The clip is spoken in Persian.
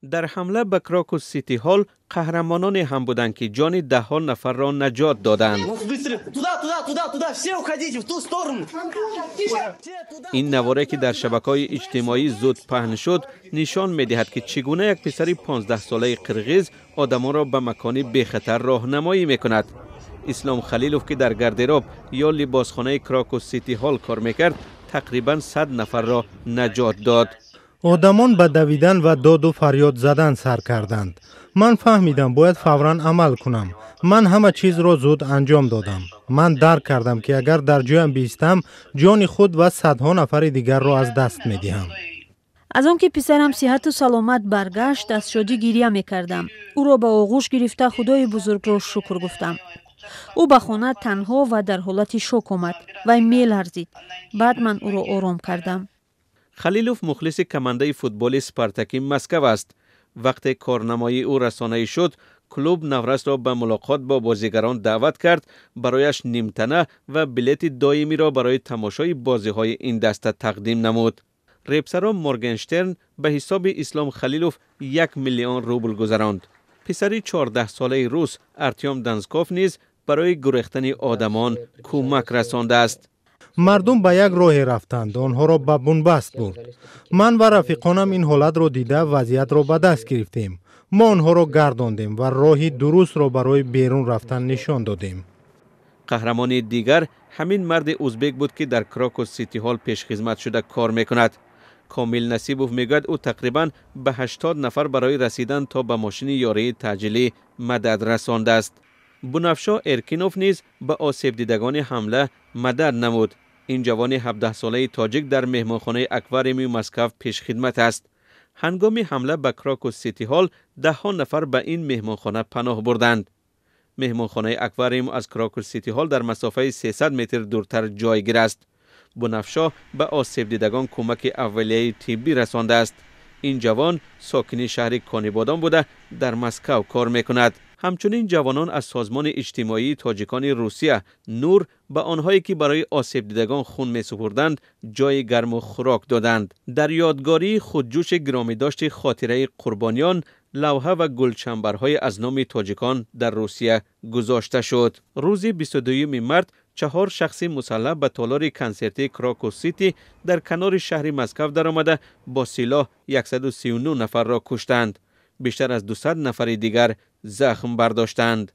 در حمله به کراکوس سیتی هال قهرمانانی هم بودند که جان ده‌ها نفر را نجات دادند. این نواره که در شبکه‌های اجتماعی زود پهن شد نشان می‌دهد که چگونه یک پسر 15 ساله قرغیز آدمان را به مکانی بی‌خطر راهنمایی می‌کند. اسلام خلیلوف که در گاردروب یا لباسخانه کراکوس سیتی هال کار می‌کرد تقریباً 100 نفر را نجات داد. آدمان به دویدن و داد و فریاد زدن سر کردند. من فهمیدم باید فوراً عمل کنم. من همه چیز را زود انجام دادم. من درک کردم که اگر در جایم بیستم جان خود و صدها نفر دیگر را از دست می دهم. از آن که پسرم صحت و سلامت برگشت از شادی گریه می کردم. او را به آغوش گرفته خدای بزرگ را شکر گفتم. او به خانه تنها و در حالت شوک آمد و می لرزید. بعد من او را آرام کردم. خلیلوف مخلص کمانده فوتبال اسپارتاکی مسکو است. وقتی کارنمایی او رسانه‌ای شد، کلوب نورس را به ملاقات با بازیگران دعوت کرد، برایش نیمتنه و بلیت دائمی را برای تماشای بازی‌های این دسته تقدیم نمود. ریپسران مورگنشترن به حساب اسلام خلیلوف 1 میلیون روبل گذراند. پسری 14 ساله روس ارتیوم دانسکوف نیز برای گریختن آدمان کمک رسانده است. مردم به یک راه رفتند، آنها را به بنبست برد. من و رفیقانم این حالت را دیده وضعیت را به دست گرفتیم. ما آنها را گرداندیم و راهی درست را برای بیرون رفتن نشان دادیم. قهرمان دیگر همین مرد ازبک بود که در کراکوس سیتی هال پیش خدمت شده کار میکند. کامل نصیبوف میگوید او تقریباً به 80 نفر برای رسیدن تا به ماشین یاری تعجیلی مدد رسانده است. بنفشا ارکینوف نیز به آسیب دیدگان حمله مدد نمود. این جوان 17 ساله تاجیک در مهمانخانه اکواریوم مسکو پیش خدمت است. هنگام حمله به کراکوس سیتی هال 10 نفر به این مهمانخانه پناه بردند. مهمانخانه اکواریوم از کراکوس سیتی هال در مسافه 300 متر دورتر جایگیر است. بنفشا به آسیب دیدگان کمک اولیه طبی رسانده است. این جوان ساکن شهر کانیبادان بوده در مسکو کار میکند. همچنین جوانان از سازمان اجتماعی تاجیکان روسیه نور به آنهایی که برای آسیب دیدگان خون می سپردند جای گرم و خوراک دادند. در یادگاری خودجوش گرامی داشت خاطره قربانیان لوحه و گلچنبرهای از نام تاجیکان در روسیه گذاشته شد. روز 22 مارس 4 شخص مسلح به تالار کنسرتی کراکوس سیتی در کنار شهر مسکو درآمده با سلاح 139 نفر را کشتند. بیشتر از 200 نفر دیگر زخم برداشتند.